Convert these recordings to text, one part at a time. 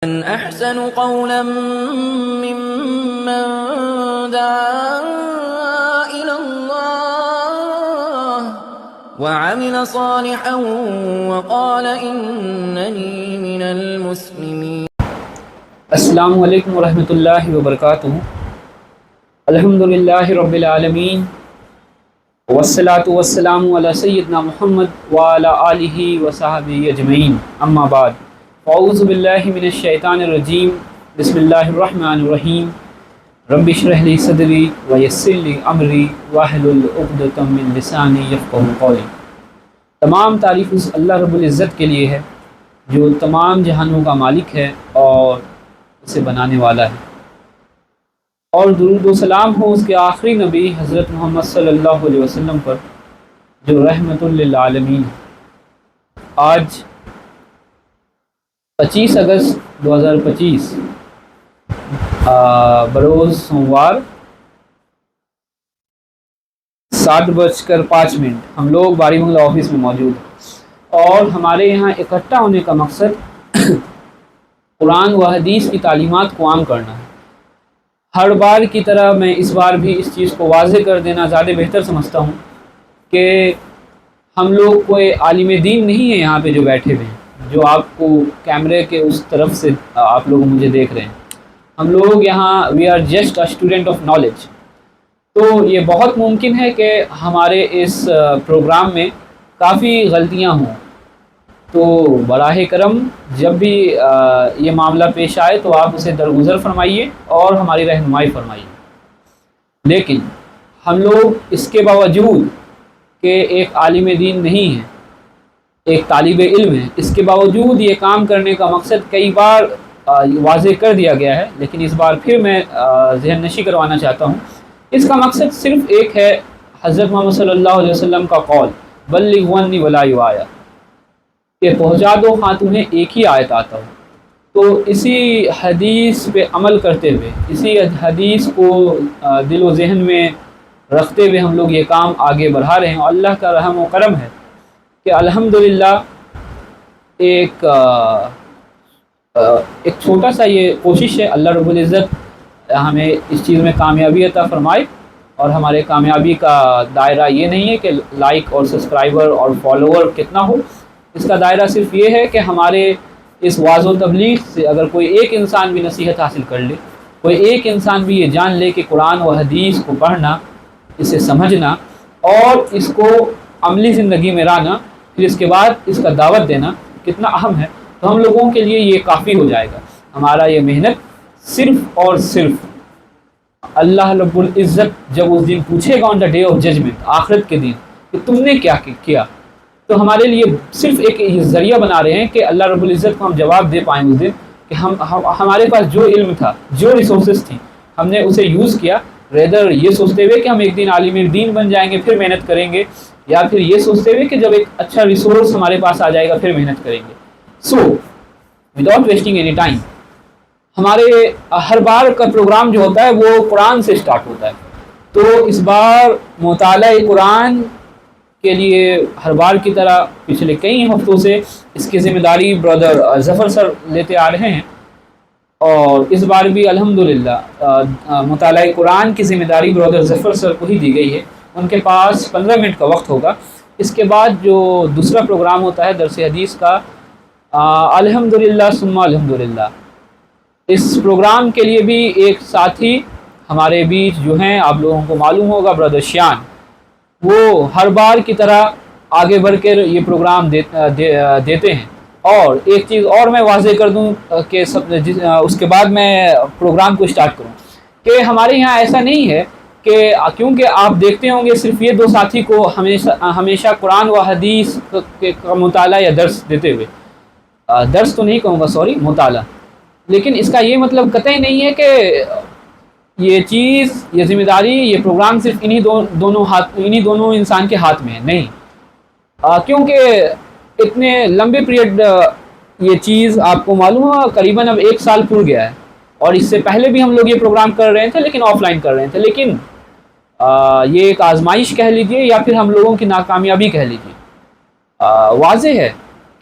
من أحسن قولا ممن دعا إلى الله وعمل صالحا وقال إنني من المسلمين. السلام علیکم ورحمۃ اللہ وبرکاتہ. الحمدللہ رب العالمین والصلاة والسلام علی سیدنا محمد وعلی آلہ وصحبہ اجمعین. اما بعد، اعوذ باللہ من الشیطان الرجیم. بسم اللہ الرحمن الرحیم. رب اشرح لی صدری ویسر لی امری واحلل عقدۃ من لسانی یفقہوا قولی. تمام تعریف اس اللہ رب العزت کے لیے ہے جو تمام جہانوں کا مالک ہے اور اسے بنانے والا ہے، اور درود و سلام ہو اس کے آخری نبی حضرت محمد صلی اللہ علیہ وسلم پر جو رحمت للعالمین ہے. آج 25 اگست 2025 بروز سوموار 7:05 ہم لوگ باری بنگلہ آفس میں موجود ہیں، اور ہمارے یہاں اکٹھا ہونے کا مقصد قرآن و حدیث کی تعلیمات کو عام کرنا ہے. ہر بار کی طرح میں اس بار بھی اس چیز کو واضح کر دینا زیادہ بہتر سمجھتا ہوں کہ ہم لوگ کوئی عالم دین نہیں ہے یہاں پہ جو بیٹھے ہوئے ہیں، جو آپ کو کیمرے کے اس طرف سے آپ لوگ مجھے دیکھ رہے ہیں. ہم لوگ یہاں we are just a student of knowledge. تو یہ بہت ممکن ہے کہ ہمارے اس پروگرام میں کافی غلطیاں ہوں، تو براہ کرم جب بھی یہ معاملہ پیش آئے تو آپ اسے درگزر فرمائیے اور ہماری رہنمائی فرمائیے. لیکن ہم لوگ اس کے باوجود کہ ایک عالم دین نہیں ہے، ایک طالب علم ہے، اس کے باوجود یہ کام کرنے کا مقصد کئی بار واضح کر دیا گیا ہے، لیکن اس بار پھر میں ذہن نشی کروانا چاہتا ہوں. اس کا مقصد صرف ایک ہے، حضرت محمد صلی اللہ علیہ وسلم کا قول بلغ عنی ولا یعایا، کہ پہنچا دو ہاں تمہیں ایک ہی آیت آتا ہو. تو اسی حدیث پہ عمل کرتے ہوئے، اسی حدیث کو دل و ذہن میں رکھتے ہوئے ہم لوگ یہ کام آگے بڑھا رہے ہیں. اور اللہ کا رحم و کرم ہے کہ الحمدللہ ایک چھوٹا سا یہ کوشش ہے. اللہ رب العزت ہمیں اس چیز میں کامیابی عطا فرمائے. اور ہمارے کامیابی کا دائرہ یہ نہیں ہے کہ لائک اور سبسکرائبر اور فالوور کتنا ہو، اس کا دائرہ صرف یہ ہے کہ ہمارے اس واعظ و تبلیغ سے اگر کوئی ایک انسان بھی نصیحت حاصل کر لے، کوئی ایک انسان بھی یہ جان لے کہ قرآن و حدیث کو پڑھنا، اسے سمجھنا اور اس کو عملی زندگی میں لانا، پھر اس کے بعد اس کا دعوت دینا کتنا اہم ہے، تو ہم لوگوں کے لیے یہ کافی ہو جائے گا. ہمارا یہ محنت صرف اور صرف اللہ رب العزت جب اس دن پوچھے گا آن دا ڈے آف ججمنٹ، آخرت کے دن، کہ تم نے کیا کیا، تو ہمارے لیے صرف ایک ذریعہ بنا رہے ہیں کہ اللہ رب العزت کو ہم جواب دے پائیں اس دن کہ ہمارے پاس جو علم تھا، جو ریسورسز تھیں، ہم نے اسے یوز کیا، ریدر یہ سوچتے ہوئے کہ ہم ایک دن عالم دین بن جائیں گے پھر محنت کریں گے، یا پھر یہ سوچتے ہوئے کہ جب ایک اچھا ریسورس ہمارے پاس آ جائے گا پھر محنت کریں گے. So without wasting any time, ہمارے ہر بار کا پروگرام جو ہوتا ہے وہ قرآن سے سٹارٹ ہوتا ہے. تو اس بار مطالعہ قرآن کے لیے ہر بار کی طرح پچھلے کئی ہفتوں سے اس کی ذمہ داری برادر ظفر سر لیتے آ رہے ہیں، اور اس بار بھی الحمدللہ مطالعہ قرآن کی ذمہ داری برادر ظفر سر کو ہی دی گئی ہے. ان کے پاس 15 منٹ کا وقت ہوگا. اس کے بعد جو دوسرا پروگرام ہوتا ہے درس حدیث کا، الحمدللہ ثم الحمدللہ، اس پروگرام کے لیے بھی ایک ساتھی ہمارے بیچ جو ہیں، آپ لوگوں کو معلوم ہوگا، برادر شیان، وہ ہر بار کی طرح آگے بڑھ کر یہ پروگرام دیتے ہیں. اور ایک چیز اور میں واضح کر دوں کہ اس کے بعد میں پروگرام کو اسٹارٹ کروں، کہ ہمارے یہاں ایسا نہیں ہے کہ کیونکہ آپ دیکھتے ہوں گے صرف یہ دو ساتھی کو ہمیشہ قرآن و حدیث کا مطالعہ یا درس دیتے ہوئے، درس تو نہیں کہوں گا، سوری، مطالعہ. لیکن اس کا یہ مطلب قطعی نہیں ہے کہ یہ چیز، یہ ذمہ داری، یہ پروگرام صرف انہی دونوں انسان کے ہاتھ میں ہے. نہیں، کیونکہ اتنے لمبے پیریڈ یہ چیز آپ کو معلوم ہو قریباً اب 1 سال پور گیا ہے، اور اس سے پہلے بھی ہم لوگ یہ پروگرام کر رہے تھے لیکن آف لائن کر رہے تھے. لیکن یہ ایک آزمائش کہہ لیجیے یا پھر ہم لوگوں کی ناکامیابی کہہ لیجیے. واضح ہے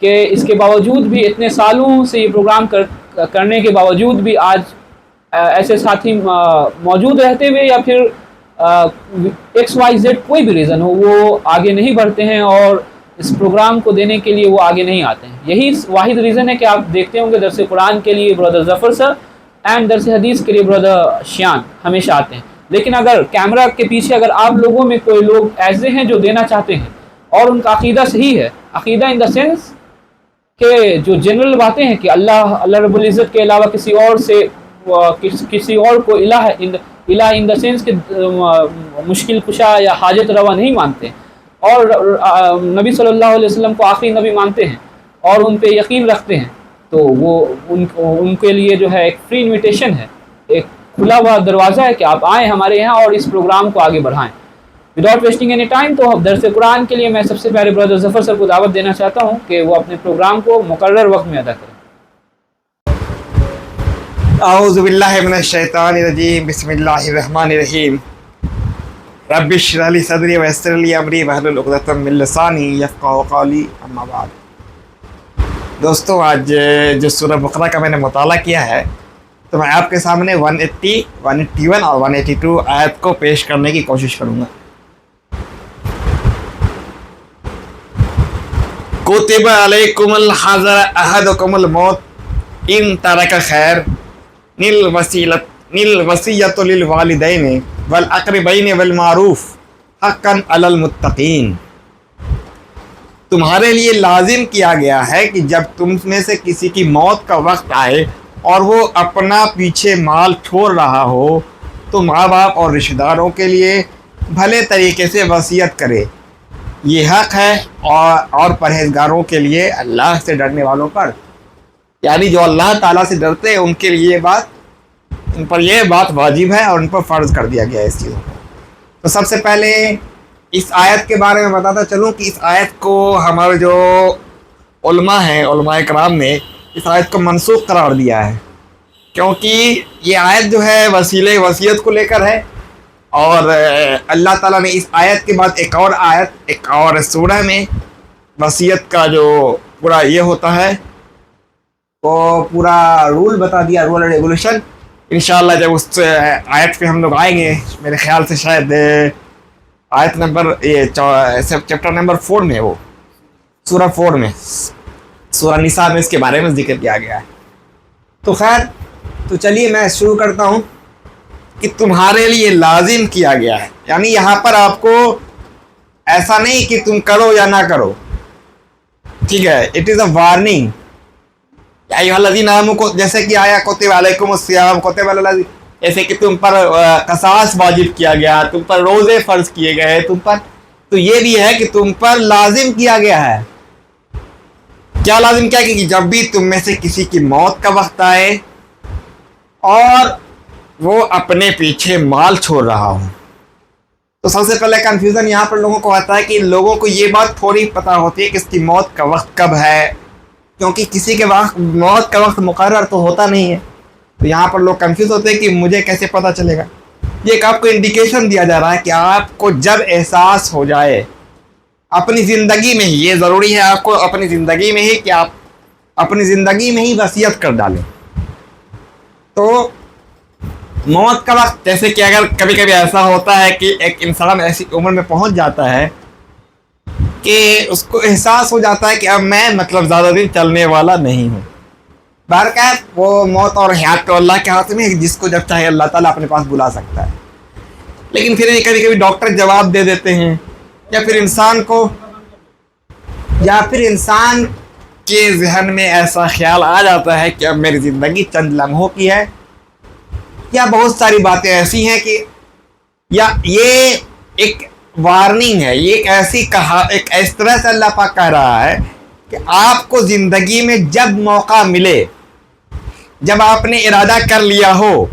کہ اس کے باوجود بھی اتنے سالوں سے یہ پروگرام کرنے کے باوجود بھی آج ایسے ساتھی موجود رہتے ہوئے یا پھر XYZ کوئی بھی ریزن ہو وہ آگے نہیں بڑھتے ہیں اور اس پروگرام کو دینے کے لیے وہ آگے نہیں آتے ہیں. یہی واحد ریزن ہے کہ آپ دیکھتے ہوں گے درس قرآن کے لیے بردر ظفر سر اینڈ درس حدیث کے لیے بردر شیان ہمیشہ آتے ہیں. لیکن اگر کیمرہ کے پیچھے اگر آپ لوگوں میں کوئی لوگ ایسے ہیں جو دینا چاہتے ہیں اور ان کا عقیدہ صحیح ہے, عقیدہ ان دا سینس کہ جو جنرل باتیں ہیں کہ اللہ رب العزت کے علاوہ کسی اور سے کسی اور کو الہ ان دا سینس کہ مشکل کشا یا حاجت روا نہیں مانتے اور نبی صلی اللہ علیہ وسلم کو آخری نبی مانتے ہیں اور ان پہ یقین رکھتے ہیں, تو وہ ان کے لیے جو ہے ایک فری انویٹیشن ہے, ایک کھلا ہوا دروازہ ہے کہ آپ آئیں ہمارے یہاں اور اس پروگرام کو آگے بڑھائیں وداؤٹ ویسٹنگ اینی ٹائم. تو درس قرآن کے لیے میں سب سے پہلے بردر ظفر سر کو دعوت دینا چاہتا ہوں کہ وہ اپنے پروگرام کو مقرر وقت میں ادا کریں. اعوذ باللہ من الشیطان الرجیم, بسم اللہ الرحمن الرحیم. رب اشرح لی صدری ویسر لی امری واحلل عقدۃ من لسانی یفقہوا قولی. اما بعد دوستو, آج جو سورہ بقرہ کا میں نے مطالعہ کیا ہے تو میں آپ کے سامنے 180, 181 اور 182 آیت کو پیش کرنے کی کوشش کروں گا. کتب علیکم الحذر احدکم الموت ان ترک خیر الوصیۃ للوالدین والاقربین بالمعروف حقا علی المتقین. تمہارے لیے لازم کیا گیا ہے کہ جب تم میں سے کسی کی موت کا وقت آئے اور وہ اپنا پیچھے مال چھوڑ رہا ہو تو ماں باپ اور رشتہ داروں کے لیے بھلے طریقے سے وصیت کرے. یہ حق ہے اور پرہیزگاروں کے لیے اللہ سے ڈرنے والوں پر, یعنی جو اللہ تعالیٰ سے ڈرتے ہیں ان کے لیے ان پر یہ بات واجب ہے اور ان پر فرض کر دیا گیا ہے اس چیزوں کو. تو سب سے پہلے اس آیت کے بارے میں بتاتا چلوں کہ اس آیت کو ہمارے جو علماء ہیں, علماء کرام نے اس آیت کو منسوخ قرار دیا ہے, کیونکہ یہ آیت جو ہے وسیلہ وصیت کو لے کر ہے اور اللہ تعالیٰ نے اس آیت کے بعد ایک اور سورہ میں وصیت کا جو پورا یہ ہوتا ہے وہ پورا رول بتا دیا, رول اور ریگولیشن. انشاءاللہ جب اس آیت پہ ہم لوگ آئیں گے, میرے خیال سے شاید آیت نمبر چیپٹر نمبر 4 میں, وہ سورہ 4 میں, سورہ نساء میں اس کے بارے میں ذکر کیا گیا ہے. تو خیر, تو چلیے میں شروع کرتا ہوں کہ تمہارے لیے لازم کیا گیا ہے, یعنی یہاں پر آپ کو ایسا نہیں کہ تم کرو یا نہ کرو, ٹھیک ہے. It is a warning. یا ایھا الذین آمنوا, جیسے کہ آیا کتب علیکم الصیام کتب علی الذین, جیسے کہ تم پر قصاص واجب کیا گیا, تم پر روزے فرض کیے گئے تم پر, تو یہ بھی ہے کہ تم پر لازم کیا گیا ہے. کیا لازم کیا کہ جب بھی تم میں سے کسی کی موت کا وقت آئے اور وہ اپنے پیچھے مال چھوڑ رہا ہوں. تو سب سے پہلے کنفیوژن یہاں پر لوگوں کو آتا ہے کہ لوگوں کو یہ بات تھوڑی پتہ ہوتی ہے کہ اس کی موت کا وقت کب ہے, کیونکہ کسی کے موت کا وقت مقرر تو ہوتا نہیں ہے. تو یہاں پر لوگ کنفیوز ہوتے ہیں کہ مجھے کیسے پتہ چلے گا. یہ ایک آپ کو انڈیکیشن دیا جا رہا ہے کہ آپ کو جب احساس ہو جائے اپنی زندگی میں ہی, یہ ضروری ہے آپ کو اپنی زندگی میں ہی کہ آپ اپنی زندگی میں ہی وصیت کر ڈالیں. تو موت کا وقت, جیسے کہ اگر کبھی کبھی ایسا ہوتا ہے کہ ایک انسان ایسی عمر میں پہنچ جاتا ہے کہ اس کو احساس ہو جاتا ہے کہ اب میں زیادہ دن چلنے والا نہیں ہوں. بہرکیف وہ موت اور حیات تو اللہ کے ہاتھ میں ہے, جس کو جب چاہے اللہ تعالیٰ اپنے پاس بلا سکتا ہے. لیکن پھر کبھی کبھی ڈاکٹر جواب دے دیتے ہیں, یا پھر انسان کے ذہن میں ایسا خیال آ جاتا ہے کہ اب میری زندگی چند لمحوں کی ہے, یا بہت ساری باتیں ایسی ہیں کہ یا یہ ایک وارننگ ہے, یہ ایک اس طرح سے اللہ پاک کہہ رہا ہے کہ آپ کو زندگی میں جب موقع ملے, جب آپ نے ارادہ کر لیا ہو,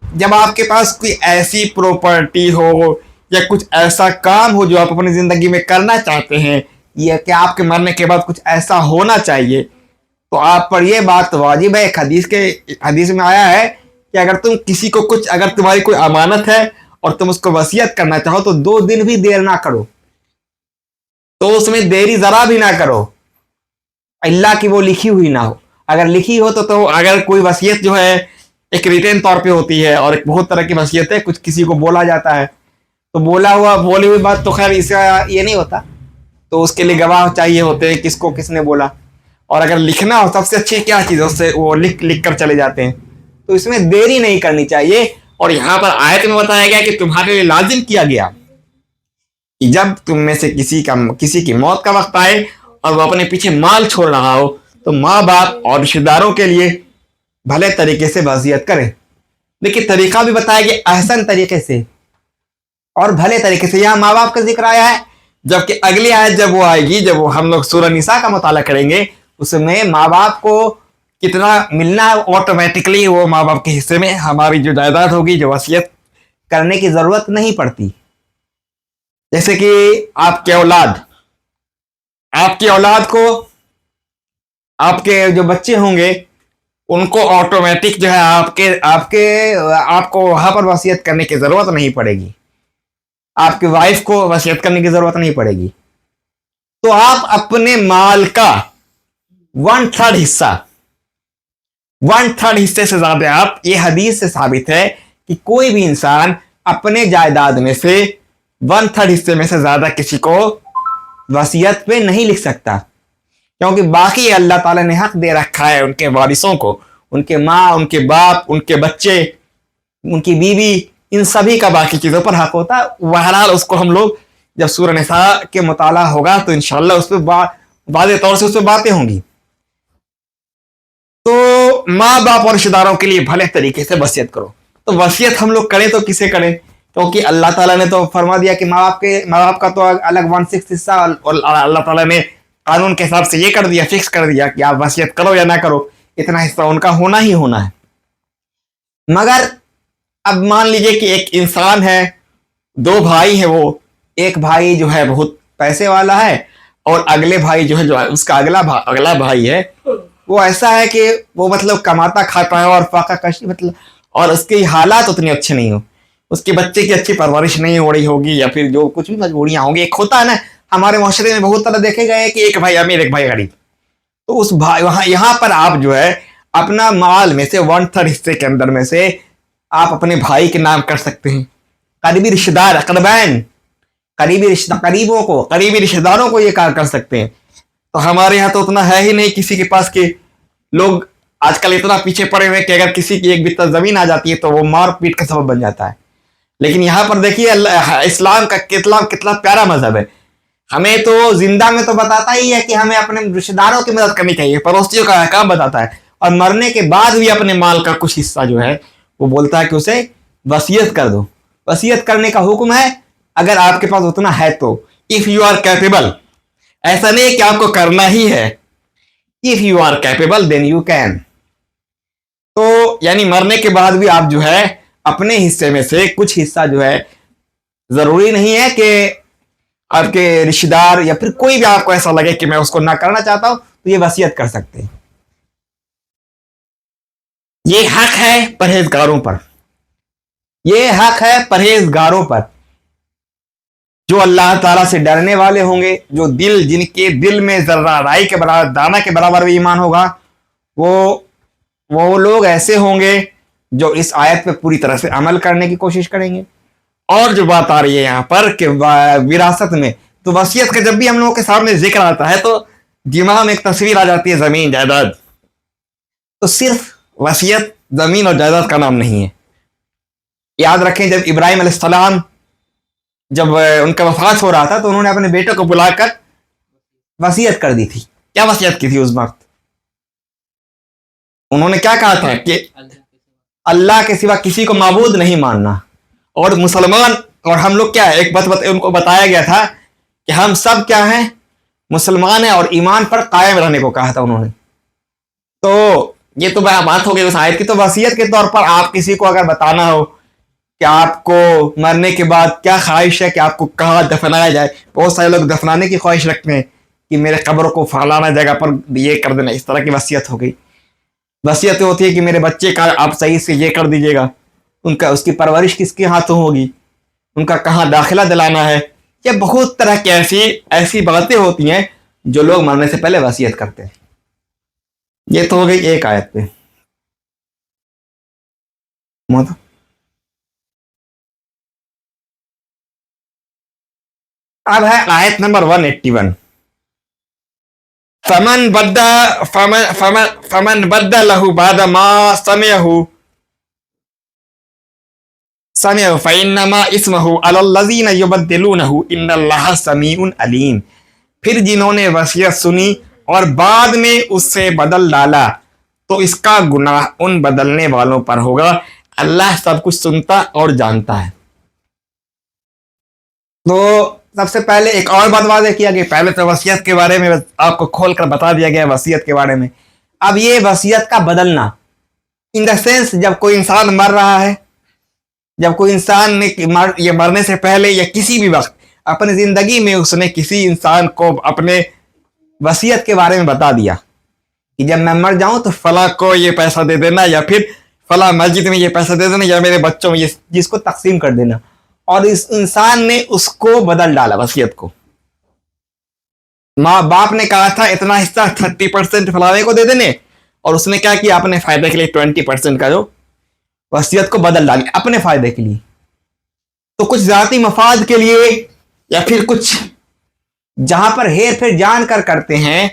جب آپ کے پاس کوئی ایسی پراپرٹی ہو یا کچھ ایسا کام ہو جو آپ اپنی زندگی میں کرنا چاہتے ہیں, یہ کہ آپ کے مرنے کے بعد کچھ ایسا ہونا چاہیے, تو آپ پر یہ بات واجب ہے. ایک حدیث میں آیا ہے کہ اگر تم کسی کو اگر تمہاری کوئی امانت ہے اور تم اس کو وصیت کرنا چاہو تو 2 دن بھی دیر نہ کرو, تو اس میں دیری ذرا بھی نہ کرو, اللہ کی وہ لکھی ہوئی نہ ہو. اگر لکھی ہو تو اگر کوئی وصیت جو ہے ایک ریٹن طور پہ ہوتی ہے، اور ایک بہت طرح کی وصیت ہے، کچھ کسی کو بولا جاتا ہے، تو بولی ہوئی بات تو خیر اس کا یہ نہیں ہوتا، تو اس کے لیے گواہ چاہیے ہوتے ہیں کس کو کس نے بولا. اور اگر لکھنا ہو سب سے اچھی کیا چیز ہے، اس سے وہ لکھ کر چلے جاتے ہیں. تو اس میں دیری نہیں کرنی چاہیے. اور یہاں پر آیت میں بتایا گیا کہ تمہارے لیے لازم کیا گیا کہ جب تم میں سے کسی کی موت کا وقت آئے اور وہ اپنے پیچھے مال چھوڑ رہا ہو تو ماں باپ اور رشتہ داروں کے لیے بھلے طریقے سے وصیت کریں. لیکن طریقہ بھی بتایا گیا احسن طریقے سے اور بھلے طریقے سے. یہاں ماں باپ کا ذکر آیا ہے، جبکہ اگلی آیت جب وہ آئے گی، جب وہ ہم لوگ سورہ نساء کا مطالعہ کریں گے، اس میں ماں باپ کو کتنا ملنا ہے آٹومیٹکلی وہ ماں باپ کے حصے میں ہماری جو جائیداد ہوگی، جو وصیت کرنے کی ضرورت نہیں پڑتی. جیسے کہ آپ کی اولاد کو آپ کے جو بچے ہوں گے ان کو آٹومیٹک جو ہے آپ کو وہاں پر وصیت کرنے کی ضرورت نہیں پڑے گی، آپ کی وائف کو وصیت کرنے کی ضرورت نہیں پڑے گی. تو آپ اپنے مال کا 1/3 حصے سے زیادہ یہ حدیث سے ثابت ہے کہ کوئی بھی انسان اپنے جائیداد میں سے 1/3 حصے میں سے زیادہ کسی کو وصیت پہ نہیں لکھ سکتا، کیونکہ باقی اللہ تعالیٰ نے حق دے رکھا ہے ان کے وارثوں کو، ان کے ماں، ان کے باپ، ان کے بچے، ان کی بیوی، ان سبھی کا باقی چیزوں پر حق ہوتا ہے. بہرحال اس کو ہم لوگ جب سورہ نساء کے مطالعہ ہوگا تو انشاءاللہ اس پہ واضح طور سے اس پہ باتیں ہوں گی. تو ماں باپ اور رشتہ داروں کے لیے بھلے طریقے سے وصیت کرو. تو وصیت ہم لوگ کریں تو کسے کریں؟ کیونکہ اللہ تعالیٰ نے تو فرما دیا کہ ماں باپ کا تو الگ 1/6 حصہ، اور اللہ تعالیٰ نے قانون کے حساب سے یہ کر دیا، فکس کر دیا کہ آپ وصیت کرو یا نہ کرو، اتنا حصہ ان کا ہونا ہی ہونا ہے. مگر اب مان لیجئے کہ ایک انسان ہے، 2 بھائی ہیں، وہ ایک بھائی جو ہے بہت پیسے والا ہے، اور اگلے بھائی جو ہے جو اس کا اگلا بھائی ہے وہ ایسا ہے کہ وہ مطلب کماتا کھاتا ہے اور فاقہ کشی اور اس کے حالات اتنے اچھے نہیں ہوں، اس کے بچے کی اچھی پرورش نہیں ہو رہی ہوگی، یا پھر جو کچھ بھی مجبوریاں ہوں گی. ایک ہوتا ہے نا ہمارے معاشرے میں بہت طرح دیکھے گئے کہ ایک بھائی امیر ایک بھائی غریب. تو اس بھائی یہاں پر آپ جو ہے اپنا مال میں سے 1/3 حصے کے اندر میں سے آپ اپنے بھائی کے نام کر سکتے ہیں. قریبی رشتہ دار، اقربین، قریبی رشتہ داروں کو یہ کار کر سکتے ہیں. تو ہمارے یہاں تو اتنا ہے ہی نہیں کسی کے پاس کہ لوگ آج کل اتنا پیچھے پڑے ہوئے کہ اگر کسی کی ایک بتہ زمین آ جاتی ہے تو وہ مار پیٹ کا سبب بن جاتا ہے. لیکن یہاں پر دیکھیے اسلام کا کتنا پیارا مذہب ہے. ہمیں تو زندہ میں تو بتاتا ہی ہے کہ ہمیں اپنے رشتہ داروں کی مدد کرنی چاہیے، پڑوسیوں کا احکام بتاتا ہے، اور مرنے کے بعد بھی اپنے مال کا کچھ حصہ جو ہے وہ بولتا ہے کہ اسے وصیت کر دو. وصیت کرنے کا حکم ہے اگر آپ کے پاس اتنا ہے تو. if you are capable، ایسا نہیں کہ آپ کو کرنا ہی ہے، if you are capable then you can. تو یعنی مرنے کے بعد بھی آپ جو ہے اپنے حصے میں سے کچھ حصہ جو ہے، ضروری نہیں ہے کہ آپ کے رشتہ دار یا پھر کوئی بھی آپ کو ایسا لگے کہ میں اس کو نہ کرنا چاہتا ہوں تو یہ وصیت کر سکتے ہیں. یہ حق ہے پرہیزگاروں پر، یہ حق ہے پرہیزگاروں پر جو اللہ تعالیٰ سے ڈرنے والے ہوں گے، جو جن کے دل میں ذرہ رائی کے برابر، دانہ کے برابر بھی ایمان ہوگا، وہ لوگ ایسے ہوں گے جو اس آیت پہ پوری طرح سے عمل کرنے کی کوشش کریں گے. اور جو بات آ رہی ہے یہاں پر کہ وراثت میں، تو وصیت کا جب بھی ہم لوگوں کے سامنے ذکر آتا ہے تو دماغ میں ایک تصویر آ جاتی ہے زمین جائیداد. تو صرف وصیت زمین اور جائیداد کا نام نہیں ہے. یاد رکھیں جب ابراہیم علیہ السلام جب ان کا وفات ہو رہا تھا تو انہوں نے اپنے بیٹے کو بلا کر وصیت کر دی تھی. کیا وصیت کی تھی اس وقت؟ انہوں نے کیا کہا تھا کہ اللہ کے سوا کسی کو معبود نہیں ماننا، اور مسلمان اور ہم لوگ کیا ہے، ایک بات ان کو بتایا گیا تھا کہ ہم سب کیا ہیں، مسلمان ہیں، اور ایمان پر قائم رہنے کو کہا تھا انہوں نے. تو یہ تو بات ہو گئی اس آیت کی. تو وصیت کے طور پر آپ کسی کو اگر بتانا ہو کہ آپ کو مرنے کے بعد کیا خواہش ہے کہ آپ کو کہاں دفنایا جائے، بہت سارے لوگ دفنانے کی خواہش رکھتے ہیں کہ میرے قبر کو فلانا جگہ پر یہ کر دینا، اس طرح کی وصیت ہو گئی. وصیت ہوتی ہے کہ میرے بچے کا آپ صحیح سے یہ کر دیجیے گا، اس کی پرورش کس کے ہاتھوں ہوگی، ان کا کہاں داخلہ دلانا ہے. یہ بہت طرح کی ایسی باتیں ہوتی ہیں جو لوگ مرنے سے پہلے وصیت کرتے ہیں. یہ تو ہو گئی ایک آیت پہ. اب ہے آیت نمبر 181. فمن بدلہ بعد ما سمعہ فإنما اسمہ علی الذین یبدلونہ ان اللہ سمیع علیم. پھر جنہوں نے وصیت سنی اور بعد میں اس سے بدل ڈالا تو اس کا گناہ ان بدلنے والوں پر ہوگا. اللہ سب کچھ سنتا اور جانتا ہے. تو سب سے پہلے ایک اور بات واضح کیا کہ پہلے تو وصیت کے بارے میں آپ کو کھول کر بتا دیا گیا وصیت کے بارے میں. اب یہ وصیت کا بدلنا ان دا سینس جب کوئی انسان مر رہا ہے, جب کوئی انسان نے یہ مرنے سے پہلے یا کسی بھی وقت اپنی زندگی میں اس نے کسی انسان کو اپنے وصیت کے بارے میں بتا دیا کہ جب میں مر جاؤں تو فلاں کو یہ پیسہ دے دینا, یا پھر فلاں مسجد میں یہ پیسہ دے دینا, یا میرے بچوں میں جس کو تقسیم کر دینا, اور اس انسان نے اس کو بدل ڈالا وصیت کو. ماں باپ نے کہا تھا اتنا حصہ 30% فلانے کو دے دینے, اور اس نے کیا کیا اپنے فائدے کے لیے 20% کا جو وصیت کو بدل ڈالی اپنے فائدے کے لیے. تو کچھ ذاتی مفاد کے لیے یا پھر کچھ جہاں پر ہیر پھیر جان کر کرتے ہیں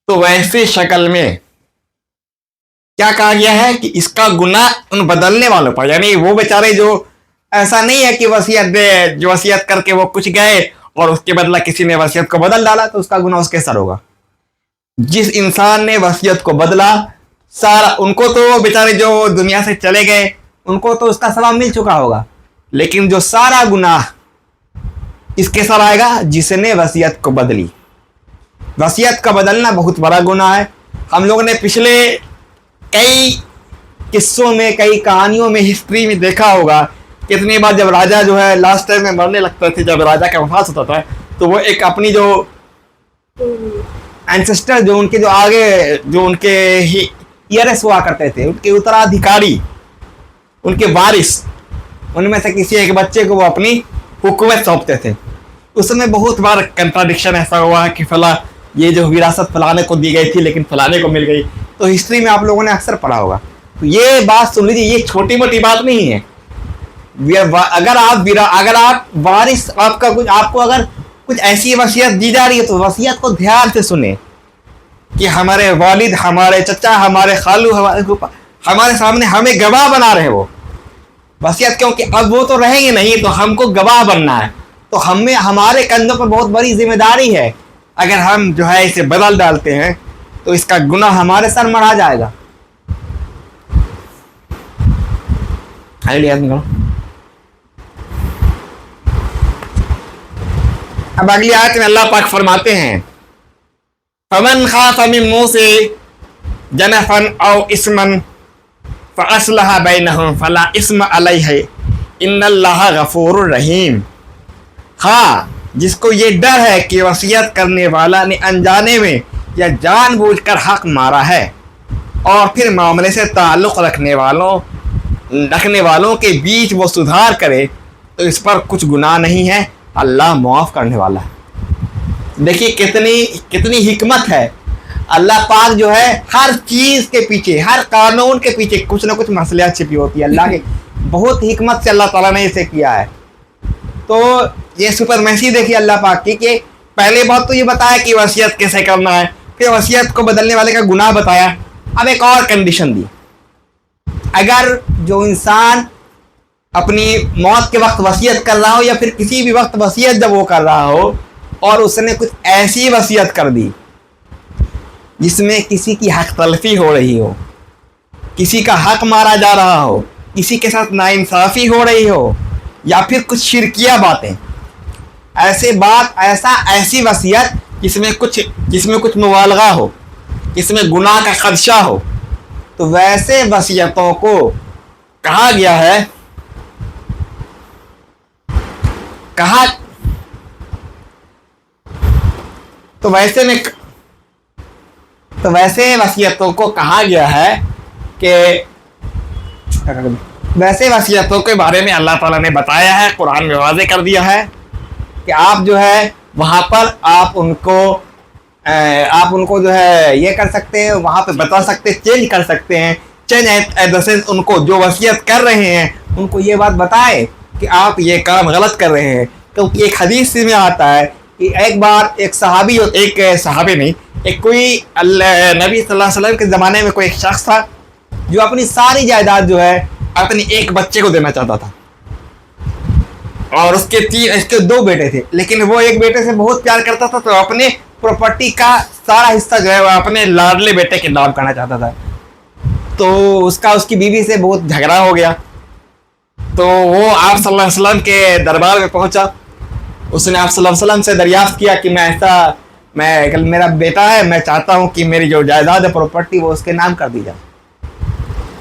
تو ویسے شکل میں کیا کہا گیا ہے کہ اس کا گناہ ان بدلنے والوں پر, یعنی وہ بیچارے جو ایسا نہیں ہے کہ وصیت دے, جو وصیت کر کے وہ کچھ گئے اور اس کے بدلہ کسی نے وصیت کو بدل ڈالا تو اس کا گناہ اس کے سر ہوگا. جس انسان نے وصیت کو بدلا سارا, ان کو تو بیچارے جو دنیا سے چلے گئے ان کو تو اس کا ثواب مل چکا ہوگا, لیکن جو سارا گناہ اس کے سر آئے گا جس نے وصیت کو بدلی. وصیت کا بدلنا بہت بڑا گناہ ہے. ہم لوگوں نے پچھلے کئی قصوں میں, کئی کہانیوں میں, ہسٹری میں دیکھا ہوگا کتنی بار جب راجہ جو ہے لاسٹ ٹائم میں مرنے لگتا تھے, جب راجہ کا وفات ہوتا تھا تو وہ ایک اپنی جو اینسسٹر جو ان کے جو آگے جو ان کے ایئرس ہوا کرتے تھے, ان کے اترادھیکاری, ان کے وارث, ان میں سے کسی ایک بچے کو وہ اپنی حکومت سونپتے تھے. اس میں بہت بار کنٹراڈکشن ایسا ہوا کہ فلاں یہ جو وراثت فلانے کو دی گئی تھی لیکن فلانے کو مل گئی. تو ہسٹری میں آپ لوگوں نے اکثر پڑھا ہوگا. تو یہ بات سن لیجیے, یہ چھوٹی موٹی بات نہیں ہے. اگر آپ وارث آپ کو اگر کچھ ایسی وصیت دی جا رہی ہے تو وصیت کو دھیان سے سنیں کہ ہمارے والد, ہمارے چچا, ہمارے خالو, ہمارے سامنے ہمیں گواہ بنا رہے وہ وصیت, کیونکہ اب وہ تو رہیں گے نہیں تو ہم کو گواہ بننا ہے. تو ہمارے کندھوں پر بہت بڑی ذمہ داری ہے. اگر ہم جو ہے اسے بدل ڈالتے ہیں تو اس کا گناہ ہمارے سر مڑا جائے گا. اب اگلی آیت میں اللہ پاک فرماتے ہیں فمن خاف من موص جنفا او اثما فاصلح بینہم فلا اثم علیہ ان اللہ غفور رحیم. ہاں, جس کو یہ ڈر ہے کہ وصیت کرنے والا نے انجانے میں یا جان بوجھ کر حق مارا ہے اور پھر معاملے سے تعلق رکھنے والوں کے بیچ وہ سدھار کرے تو اس پر کچھ گناہ نہیں ہے, اللہ معاف کرنے والا ہے. دیکھیے کتنی حکمت ہے. اللہ پاک جو ہے ہر چیز کے پیچھے, ہر قانون کے پیچھے کچھ نہ کچھ مصلحت چھپی ہوتی ہے. اللہ کے بہت حکمت سے اللہ تعالیٰ نے اسے کیا ہے. تو یہ سپرمیسی دیکھیے اللہ پاک کی کہ پہلے بات تو یہ بتایا کہ وصیت کیسے کرنا ہے, پھر وصیت کو بدلنے والے کا گناہ بتایا. اب ایک اور کنڈیشن دی, اگر جو انسان اپنی موت کے وقت وصیت کر رہا ہو یا پھر کسی بھی وقت وصیت جب وہ کر رہا ہو اور اس نے کچھ ایسی وصیت کر دی جس میں کسی کی حق تلفی ہو رہی ہو, کسی کا حق مارا جا رہا ہو, کسی کے ساتھ ناانصافی ہو رہی ہو, یا پھر کچھ شرکیہ باتیں, ایسی وصیت جس میں کچھ مبالغہ ہو, جس میں گناہ کا خدشہ ہو, تو ویسے وصیتوں کو کہا گیا ہے تو ویسے وصیتوں کو کہا گیا ہے کہ ویسے وصیتوں کے بارے میں اللہ تعالیٰ نے بتایا ہے, قرآن میں واضح کر دیا ہے کہ آپ جو ہے وہاں پر آپ ان کو آپ ان کو جو ہے یہ کر سکتے ہیں، وہاں پہ بتا سکتے ہیں، چینج کر سکتے ہیں. چینج ایٹ دا سینس ان کو جو وصیت کر رہے ہیں ان کو یہ بات بتائے کہ آپ یہ کام غلط کر رہے ہیں. کیونکہ ایک حدیث میں آتا ہے کہ ایک بار ایک صحابی، ایک صحابی نہیں، ایک کوئی نبی صلی اللہ علیہ وسلم کے زمانے میں کوئی ایک شخص تھا جو اپنی ساری جائیداد جو ہے اپنے ایک بچے کو دینا چاہتا تھا، اور اس کے 2 بیٹے تھے، لیکن وہ ایک بیٹے سے بہت پیار کرتا تھا، تو اپنے پراپرٹی کا سارا حصہ جو ہے وہ اپنے لاڈلے بیٹے کے نام کرنا چاہتا تھا. تو اس کی بیوی سے بہت جھگڑا ہو گیا. تو وہ آپ صلی اللہ علیہ وسلم کے دربار میں پہنچا. اس نے آپ صلی اللہ علیہ وسلم سے دریافت کیا کہ میرا بیٹا ہے، میں چاہتا ہوں کہ میری جو جائیداد ہے، پراپرٹی، وہ اس کے نام کر دی جائے.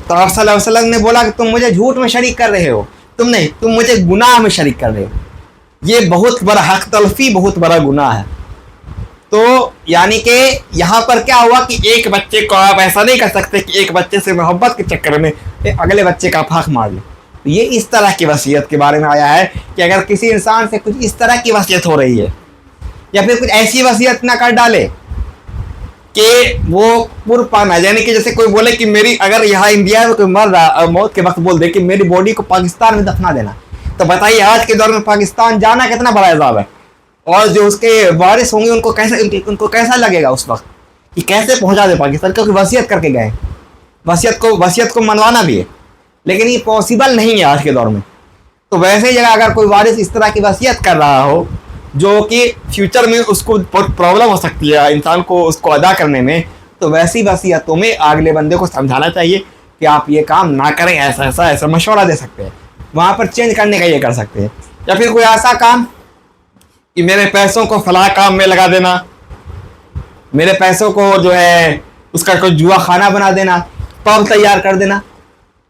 تو آپ صلی اللہ علیہ وسلم نے بولا کہ تم مجھے جھوٹ میں شریک کر رہے ہو، تم مجھے گناہ میں شریک کر رہے ہو. یہ بہت بڑا حق تلفی، بہت بڑا گناہ ہے. تو یعنی کہ یہاں پر کیا ہوا کہ ایک بچے کو آپ ایسا نہیں کر سکتے کہ ایک بچے سے محبت کے چکر میں اگلے بچے کا پھاک مار لیں. یہ اس طرح کی وصیت کے بارے میں آیا ہے کہ اگر کسی انسان سے کچھ اس طرح کی وصیت ہو رہی ہے، یا پھر کچھ ایسی وصیت نہ کر ڈالے کہ وہ پرپانا، یعنی کہ جیسے کوئی بولے کہ میری، اگر یہاں انڈیا میں کوئی مر رہا اور موت کے وقت بول دے کہ میری باڈی کو پاکستان میں دفنا دینا، تو بتائیے آج کے دور میں پاکستان جانا کتنا بڑا عذاب ہے. اور جو اس کے وارث ہوں گے ان کو کیسا لگے گا اس وقت کہ کیسے پہنچا دے پاکستان، کیونکہ وصیت کر کے گئے. وصیت کو منوانا بھی ہے، لیکن یہ پاسبل نہیں ہے آج کے دور میں. تو ویسے جگہ اگر کوئی وارث اس طرح کی وصیت کر رہا ہو جو کہ فیوچر میں اس کو بہت پرابلم ہو سکتی ہے انسان کو اس کو ادا کرنے میں، تو ویسی وصیتوں میں اگلے بندے کو سمجھانا چاہیے کہ آپ یہ کام نہ کریں، ایسا مشورہ دے سکتے ہیں. وہاں پر چینج کرنے کا یہ کر سکتے ہیں. یا پھر کوئی ایسا کام کہ میرے پیسوں کو فلاں کام میں لگا دینا، میرے پیسوں کو جو ہے اس کا کوئی جوا خانہ بنا دینا، پب تیار کر دینا.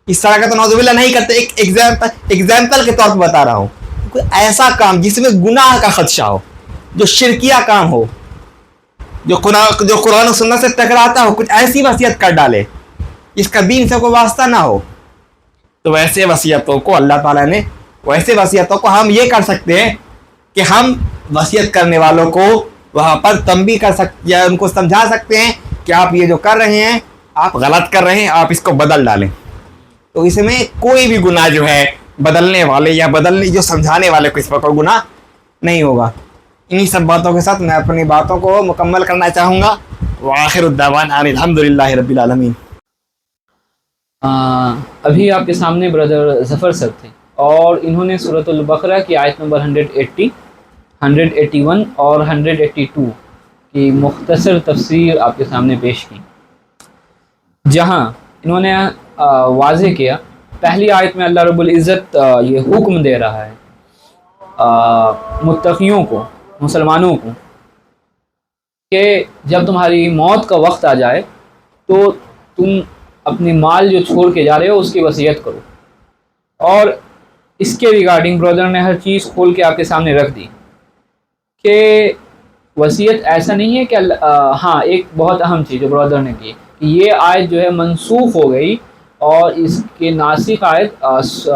اس طرح کا تو نعوذ باللہ نہیں کرتے. ایک ایگزامپل کے طور پر بتا رہا ہوں. کوئی ایسا کام جس میں گناہ کا خدشہ ہو، جو شرکیہ کام ہو، جو قرآن و سنت سے ٹکراتا ہو، کچھ ایسی وصیت کر ڈالے جس کا دین سے کوئی واسطہ نہ ہو، تو ویسے وصیتوں کو اللہ تعالیٰ نے، ویسے وصیتوں کو ہم یہ کر سکتے ہیں کہ ہم وصیت کرنے والوں کو وہاں پر تنبیہ کر سکتے یا ان کو سمجھا سکتے ہیں کہ آپ یہ جو کر رہے ہیں آپ غلط کر رہے ہیں، آپ اس کو بدل ڈالیں. تو اس میں کوئی بھی گناہ جو ہے بدلنے والے یا جو سمجھانے والے کو اس پر کوئی گناہ نہیں ہوگا. انہی سب باتوں کے ساتھ میں اپنی باتوں کو مکمل کرنا چاہوں گا. وآخر الدعوانا الحمدللہ رب العالمین. ابھی آپ کے سامنے بردر ظفر سر تھے اور انہوں نے سورۃ البقرہ کی آیت نمبر 180, 181 اور 182 کی مختصر تفسیر آپ کے سامنے پیش کی، جہاں انہوں نے واضح کیا. پہلی آیت میں اللہ رب العزت یہ حکم دے رہا ہے متقیوں کو، مسلمانوں کو، کہ جب تمہاری موت کا وقت آ جائے تو تم اپنی مال جو چھوڑ کے جا رہے ہو اس کی وصیت کرو. اور اس کے ریگارڈنگ برادر نے ہر چیز کھول کے آپ کے سامنے رکھ دی کہ وصیت ایسا نہیں ہے کہ ہاں ایک بہت اہم چیز جو برادر نے کی کہ یہ آیت جو ہے منسوخ ہو گئی اور اس کے ناسخ آیت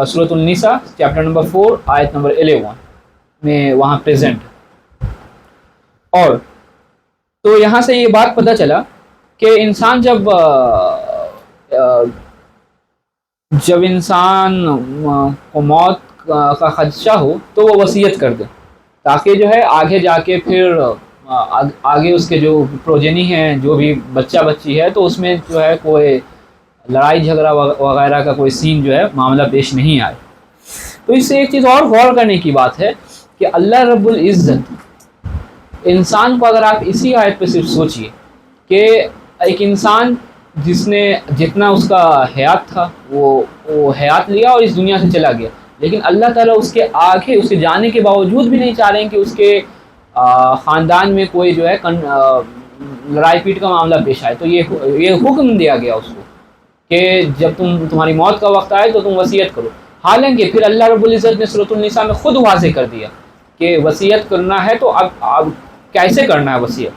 سورۃ النساء چیپٹر نمبر 4 آیت نمبر 11 میں وہاں پریزنٹ. اور تو یہاں سے یہ بات پتہ چلا کہ انسان جب انسان کو موت کا خدشہ ہو تو وہ وصیت کر دے تاکہ جو ہے آگے جا کے پھر آگے اس کے جو پروجنی ہیں، جو بھی بچہ بچی ہے، تو اس میں جو ہے کوئی لڑائی جھگڑا وغیرہ کا کوئی سین جو ہے معاملہ پیش نہیں آئے. تو اس سے ایک چیز اور غور کرنے کی بات ہے کہ اللہ رب العزت انسان کو، اگر آپ اسی آیت پہ صرف سوچئے کہ ایک انسان جس نے جتنا اس کا حیات تھا وہ حیات لیا اور اس دنیا سے چلا گیا، لیکن اللہ تعالیٰ اس کے آگے، اس کے جانے کے باوجود بھی نہیں چاہ رہے ہیں کہ اس کے خاندان میں کوئی جو ہے لڑائی پیٹ کا معاملہ پیش آئے. تو یہ حکم دیا گیا اس کو کہ جب تمہاری موت کا وقت آئے تو تم وصیت کرو. حالانکہ پھر اللہ رب العزت نے سورۃ النساء میں خود واضح کر دیا کہ وصیت کرنا ہے تو اب کیسے کرنا ہے وصیت.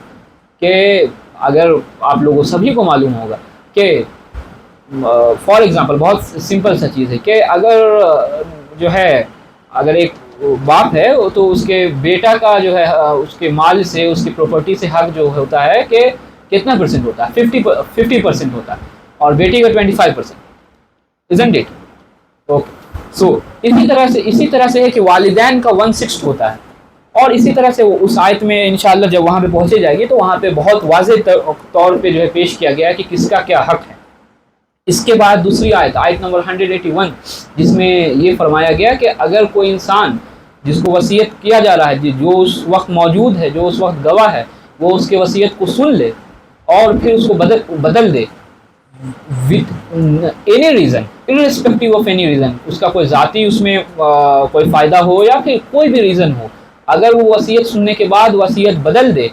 کہ اگر آپ لوگوں سبھی کو معلوم ہوگا کہ فار ایگزامپل بہت سمپل سا چیز ہے کہ اگر جو ہے اگر ایک باپ ہے وہ تو اس کے بیٹا کا جو ہے اس کے مال سے اس کی پراپرٹی سے حق جو ہوتا ہے کہ کتنا پرسنٹ ہوتا ہے 50% ہوتا ہے اور بیٹی کا 25%. isn't it? اوکے سو اسی طرح سے ہے کہ والدین کا 1/6 ہوتا ہے. اور اسی طرح سے وہ اس آیت میں انشاءاللہ جب وہاں پہ پہنچے جائے گی تو وہاں پہ بہت واضح طور پہ جو ہے پیش کیا گیا ہے کہ کس کا کیا حق ہے. اس کے بعد دوسری آیت نمبر 181 جس میں یہ فرمایا گیا کہ اگر کوئی انسان جس کو وصیت کیا جا رہا ہے جو اس وقت موجود ہے جو اس وقت گواہ ہے وہ اس کے وصیت کو سن لے اور پھر اس کو بدل دے with any reason irrespective of any reason, اس کا کوئی ذاتی اس میں کوئی فائدہ ہو یا پھر کوئی بھی ریزن ہو, اگر وہ وصیت سننے کے بعد وصیت بدل دے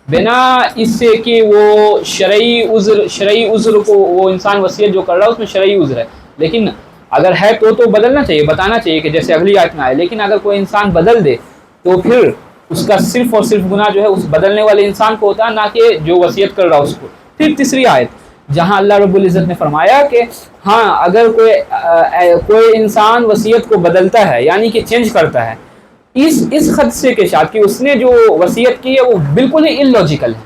بنا اس سے کہ وہ شرعی عذر کو وہ انسان وصیت جو کر رہا ہے اس میں شرعی عذر ہے, لیکن اگر ہے تو بدلنا چاہیے, بتانا چاہیے کہ جیسے اگلی آیت میں آئے, لیکن اگر کوئی انسان بدل دے تو پھر اس کا صرف اور صرف گناہ جو ہے اس بدلنے والے انسان کو ہوتا ہے, نہ کہ جو وصیت کر رہا اس کو. پھر تیسری آیت جہاں اللہ رب العزت نے فرمایا کہ ہاں اگر کوئی انسان وصیت کو بدلتا ہے یعنی کہ چینج کرتا ہے اس خدشے کے ساتھ کہ اس نے جو وصیت کی ہے وہ بالکل ہی اللاجیکل ہے,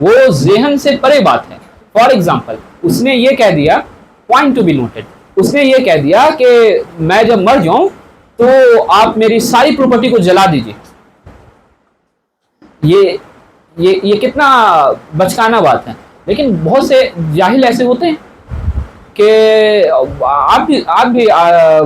وہ ذہن سے پرے بات ہے. فار ایگزامپل اس نے یہ کہہ دیا, پوائنٹ ٹو بی نوٹڈ, اس نے یہ کہہ دیا کہ میں جب مر جاؤں تو آپ میری ساری پراپرٹی کو جلا دیجیے. یہ کتنا بچکانہ بات ہے, لیکن بہت سے جاہل ایسے ہوتے ہیں کہ آپ بھی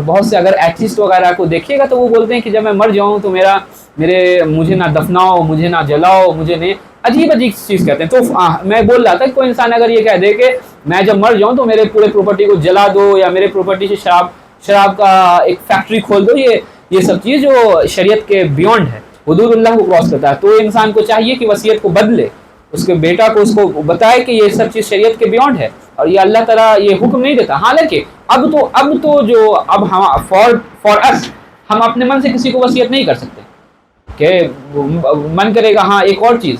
بہت سے اگر ایتھیسٹ وغیرہ کو دیکھیے گا تو وہ بولتے ہیں کہ جب میں مر جاؤں تو مجھے نہ دفناؤ, مجھے نہ جلاؤ, مجھے نہیں, عجیب چیز کہتے ہیں. تو میں بول رہا تھا کہ کوئی انسان اگر یہ کہہ دے کہ میں جب مر جاؤں تو میرے پورے پراپرٹی کو جلا دو یا میرے پراپرٹی سے شراب کا ایک فیکٹری کھول دو, یہ سب چیز جو شریعت کے بیونڈ ہے, حدود اللہ کو کراس کرتا ہے, تو انسان کو چاہیے کہ وصیت کو بدلے, اس کے بیٹا کو اس کو بتائے کہ یہ سب چیز شریعت کے بیونڈ ہے اور یہ اللہ تعالیٰ یہ حکم نہیں دیتا. حالانکہ اب تو جو اب ہم فار اس ہم اپنے من سے کسی کو وصیت نہیں کر سکتے کہ من کرے گا ہاں ایک اور چیز,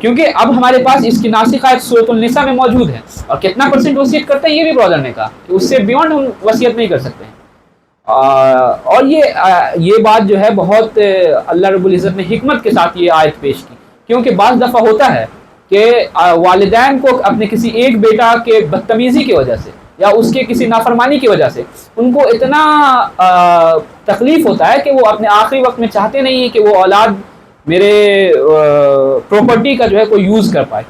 کیونکہ اب ہمارے پاس اس کی ناسخ آیت سورۃ النساء میں موجود ہے, اور کتنا % وصیت کرتے ہیں یہ بھی برادر نے کہا کہ اس سے بیونڈ ہم وصیت نہیں کر سکتے ہیں. اور یہ بات جو ہے بہت اللہ رب العزت نے حکمت کے ساتھ یہ آیت پیش کی, کیونکہ بعض دفعہ ہوتا ہے کہ والدین کو اپنے کسی ایک بیٹا کے بدتمیزی کی وجہ سے یا اس کے کسی نافرمانی کی وجہ سے ان کو اتنا تکلیف ہوتا ہے کہ وہ اپنے آخری وقت میں چاہتے نہیں ہیں کہ وہ اولاد میرے پراپرٹی کا جو ہے کوئی یوز کر پائے,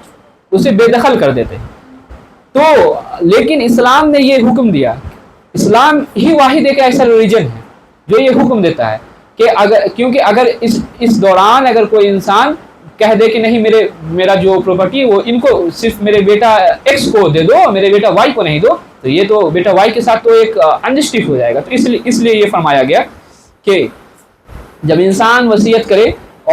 اسے بے دخل کر دیتے. تو لیکن اسلام نے یہ حکم دیا, اسلام ہی واحد ایک ایسا ریلیجن ہے جو یہ حکم دیتا ہے کہ کیونکہ اگر اس دوران اگر کوئی انسان کہہ دے کہ نہیں میرا جو پراپرٹی ہے وہ ان کو صرف میرے بیٹا ایکس کو دے دو, میرے بیٹا وائی کو نہیں دو, تو یہ تو بیٹا وائی کے ساتھ تو ایک انجسٹس ہو جائے گا. تو اس لیے یہ فرمایا گیا کہ جب انسان وصیت کرے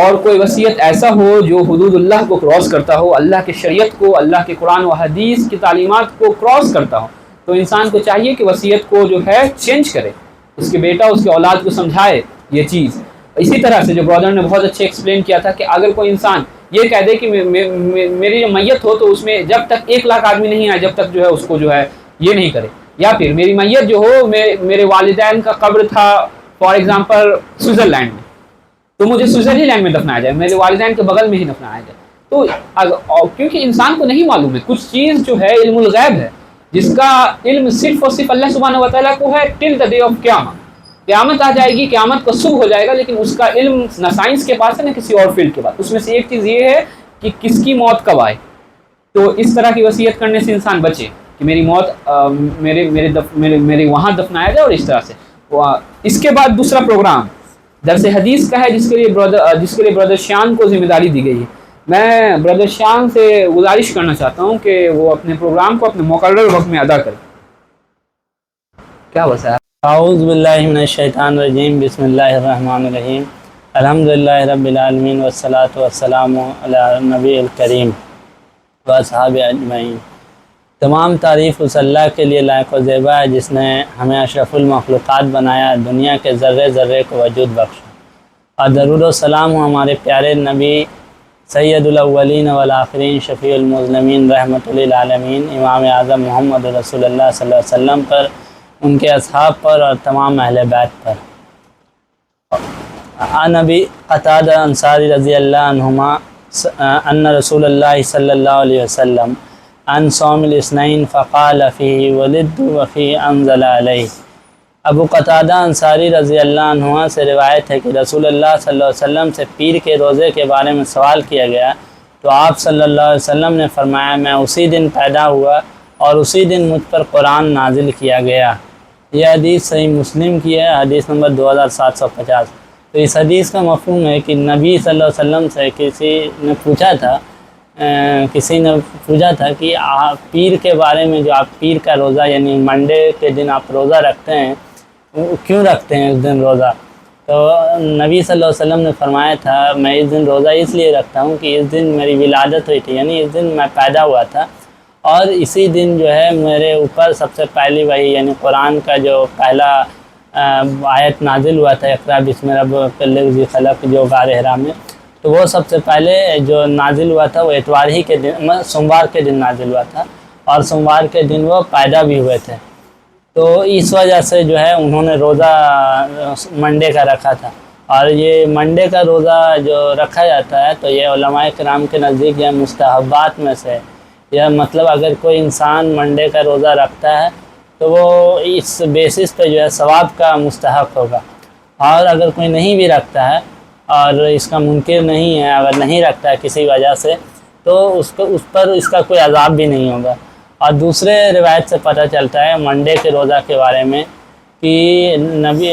اور کوئی وصیت ایسا ہو جو حدود اللہ کو کراس کرتا ہو, اللہ کی شریعت کو, اللہ کے قرآن و حدیث کی تعلیمات کو کراس کرتا ہو, تو انسان کو چاہیے کہ وصیت کو جو ہے چینج کرے, اس کے بیٹا اس کے اولاد کو سمجھائے یہ چیز. اسی طرح سے جو برادر نے بہت اچھے ایکسپلین کیا تھا کہ اگر کوئی انسان یہ کہہ دے کہ میری جو میت ہو تو اس میں جب تک 1 لاکھ آدمی نہیں آئے جب تک جو ہے اس کو جو ہے یہ نہیں کرے, یا پھر میری میت جو ہو میرے والدین کا قبر تھا فار ایگزامپل سوئٹزرلینڈ میں, تو مجھے سوئٹزرلینڈ میں دفنایا جائے, میرے والدین کے بغل میں ہی دفنایا جائے. تو کیونکہ انسان کو نہیں معلوم ہے, کچھ چیز جو ہے علم الغیب ہے جس کا علم صرف اور صرف اللہ سبحانہ و تعالیٰ کو ہے ٹل دا ڈے آف قیامت آ جائے گی, قیامت کا صبح ہو جائے گا, لیکن اس کا علم نہ سائنس کے پاس ہے نہ کسی اور فیلڈ کے پاس. اس میں سے ایک چیز یہ ہے کہ کس کی موت کب آئے, تو اس طرح کی وصیت کرنے سے انسان بچے کہ میری موت میرے وہاں دفنایا جائے. اور اس طرح سے اس کے بعد دوسرا پروگرام درس حدیث کا ہے جس کے لیے برادر شیان کو ذمہ داری دی گئی ہے. میں برادر شیان سے گزارش کرنا چاہتا ہوں کہ وہ اپنے پروگرام کو اپنے مقرر وقت میں ادا کریں. کیا وسا اعوذ باللہ من الشیطان الرجیم, بسم اللہ الرحمن الرحیم, الحمدللہ رب العالمین والصلاة والسلام علی النبی الکریم و اصحاب اجمعین. تمام تعریف اس اللہ کے لیے لائق و زیبا ہے جس نے ہمیں اشرف المخلوقات بنایا, دنیا کے ذرے ذرے کو وجود بخشا. اور درود و سلام ہو ہمارے پیارے نبی سید الاولین والآخرین, شفیع المذنبین, رحمۃ للعالمین, امام اعظم محمد رسول اللہ صلی اللہ علیہ وسلم پر, ان کے اصحاب پر اور تمام اہل بیت پر. عن ابی قتادہ انصاری رضی اللہ عنہما ان رسول اللہ صلی اللہ علیہ وسلم عن صوم الاثنین فقال فیہ ولدت وفی انزل علیہ۔ ابو قتادہ انصاری رضی اللہ عنہ سے روایت ہے کہ رسول اللہ صلی اللہ علیہ وسلم سے پیر کے روزے کے بارے میں سوال کیا گیا تو آپ صلی اللہ علیہ وسلم نے فرمایا میں اسی دن پیدا ہوا اور اسی دن مجھ پر قرآن نازل کیا گیا۔ یہ حدیث صحیح مسلم کی ہے، حدیث نمبر 2750۔ تو اس حدیث کا مفہوم ہے کہ نبی صلی اللہ علیہ وسلم سے کسی نے پوچھا تھا کہ پیر کے بارے میں، جو آپ پیر کا روزہ یعنی منڈے کے دن آپ روزہ رکھتے ہیں، کیوں رکھتے ہیں اس دن روزہ؟ تو نبی صلی اللہ علیہ وسلم نے فرمایا تھا میں اس دن روزہ اس لیے رکھتا ہوں کہ اس دن میری ولادت ہوئی تھی، یعنی اس دن میں پیدا ہوا تھا، اور اسی دن جو ہے میرے اوپر سب سے پہلی وحی یعنی قرآن کا جو پہلا آیت نازل ہوا تھا، اقرأ بسم ربک الذی خلق، جو غار حرا میں، تو وہ سب سے پہلے جو نازل ہوا تھا وہ اتوار ہی کے دن، سوموار کے دن نازل ہوا تھا، اور سوموار کے دن وہ پیدا بھی ہوئے تھے۔ تو اس وجہ سے جو ہے انہوں نے روزہ منڈے کا رکھا تھا، اور یہ منڈے کا روزہ جو رکھا جاتا ہے تو یہ علماء کرام کے نزدیک یہ مستحبات میں سے، یا مطلب اگر کوئی انسان منڈے کا روزہ رکھتا ہے تو وہ اس بیسس پہ جو ہے ثواب کا مستحق ہوگا، اور اگر کوئی نہیں بھی رکھتا ہے اور اس کا منکر نہیں ہے، اگر نہیں رکھتا ہے کسی وجہ سے، تو اس پر اس کا کوئی عذاب بھی نہیں ہوگا۔ اور دوسرے روایت سے پتہ چلتا ہے منڈے کے روزہ کے بارے میں کہ نبی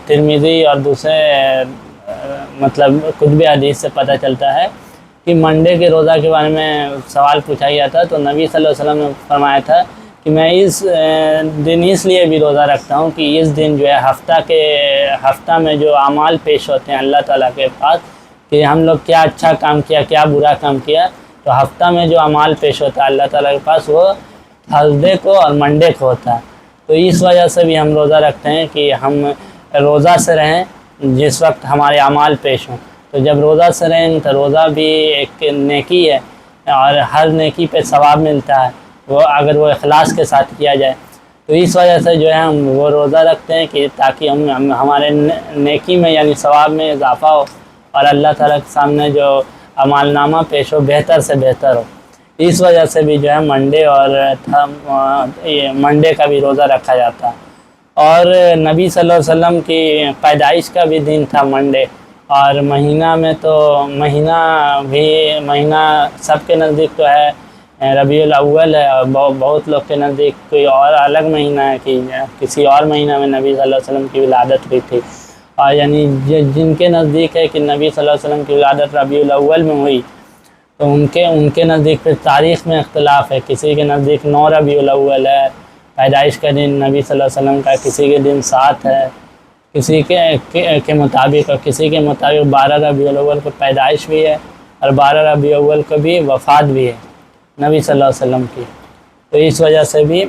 ترمذی اور دوسرے مطلب کتب حدیث سے پتہ چلتا ہے کہ منڈے کے روزہ کے بارے میں سوال پوچھا گیا تھا تو نبی صلی اللہ علیہ وسلم نے فرمایا تھا کہ میں اس دن اس لیے بھی روزہ رکھتا ہوں کہ اس دن جو ہے ہفتہ میں جو اعمال پیش ہوتے ہیں اللہ تعالیٰ کے پاس کہ ہم لوگ کیا اچھا کام کیا، کیا برا کام کیا، تو ہفتہ میں جو اعمال پیش ہوتا ہے اللہ تعالیٰ کے پاس وہ تھرسڈے کو اور منڈے کو ہوتا ہے۔ تو اس وجہ سے بھی ہم روزہ رکھتے ہیں کہ ہم روزہ سے رہیں جس وقت ہمارے اعمال پیش ہوں۔ تو جب روزہ سے رہیں تو روزہ بھی ایک نیکی ہے، اور ہر نیکی پہ ثواب ملتا ہے وہ اگر وہ اخلاص کے ساتھ کیا جائے۔ تو اس وجہ سے جو ہے ہم وہ روزہ رکھتے ہیں کہ تاکہ ہمارے نیکی میں یعنی ثواب میں اضافہ ہو، اور اللہ تعالیٰ کے سامنے جو اعمال نامہ پیش ہو بہتر سے بہتر ہو۔ اس وجہ سے بھی جو ہے منڈے کا بھی روزہ رکھا جاتا ہے۔ اور نبی صلی اللہ علیہ وسلم کی پیدائش کا بھی دن تھا منڈے، اور مہینہ میں تو مہینہ سب کے نزدیک تو ہے ربیع الاول ہے، اور بہت لوگ کے نزدیک کوئی اور الگ مہینہ ہے کہ کسی اور مہینہ میں نبی صلی اللہ علیہ وسلم کی ولادت ہوئی تھی، اور یعنی جن کے نزدیک ہے کہ نبی صلی اللہ علیہ وسلم کی ولادت ربیع الاول میں ہوئی تو ان کے نزدیک پھر تاریخ میں اختلاف ہے، کسی کے نزدیک 9 ربیع الاول ہے پیدائش کا دن نبی صلی اللہ علیہ وسلم کا، کسی کے دن 7 ہے، کسی کے مطابق، اور کسی کے مطابق 12 ربیع الاول کو پیدائش بھی ہے اور 12 ربیع الاول کو بھی وفات بھی ہے نبی صلی اللہ علیہ وسلم کی۔ تو اس وجہ سے بھی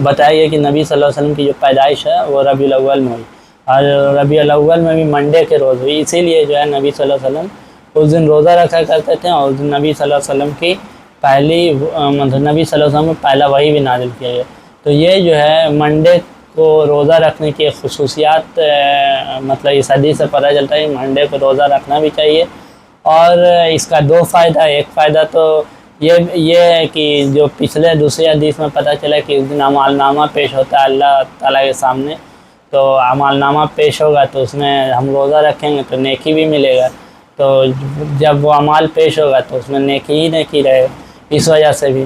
بتایا کہ نبی صلی اللہ علیہ وسلم کی جو پیدائش ہے وہ ربیع الاول میں ہوئی، اور ربیع الاول میں بھی منڈے کے روز ہوئی، اسی لیے جو ہے نبی صلی اللہ علیہ وسلم اس دن روزہ رکھا کرتے تھے، اور اس دن نبی صلی اللہ علیہ وسلم کی نبی صلی اللہ علیہ وسلم میں پہلا وحی بھی نازل کیا گیا۔ تو یہ جو ہے منڈے کو روزہ رکھنے کی خصوصیات مطلب اس حدیث سے پتہ چلتا ہے کہ منڈے کو روزہ رکھنا بھی چاہیے، اور اس کا 2 فائدہ، ایک فائدہ تو یہ ہے کہ جو دوسری حدیث میں پتہ چلا کہ اس دن اعمال نامہ پیش ہوتا ہے اللہ تعالیٰ کے سامنے، تو اعمال نامہ پیش ہوگا تو اس میں ہم روزہ رکھیں گے تو نیکی بھی ملے گا، تو جب وہ اعمال پیش ہوگا تو اس میں نیکی ہی نیکی رہے، اس وجہ سے بھی۔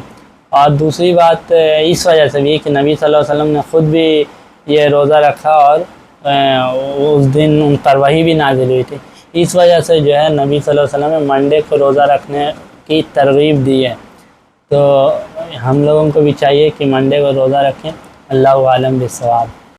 اور دوسری بات اس وجہ سے بھی کہ نبی صلی اللہ علیہ وسلم نے خود بھی یہ روزہ رکھا، اور اس دن ان پر وحی بھی نازل ہوئی تھی، اس وجہ سے جو ہے نبی صلی اللہ علیہ وسلم نے منڈے کو روزہ رکھنے کی ترغیب دی ہے۔ تو ہم لوگوں کو بھی چاہیے کہ منڈے کو روزہ رکھیں۔ اللہ عالم بالصواب۔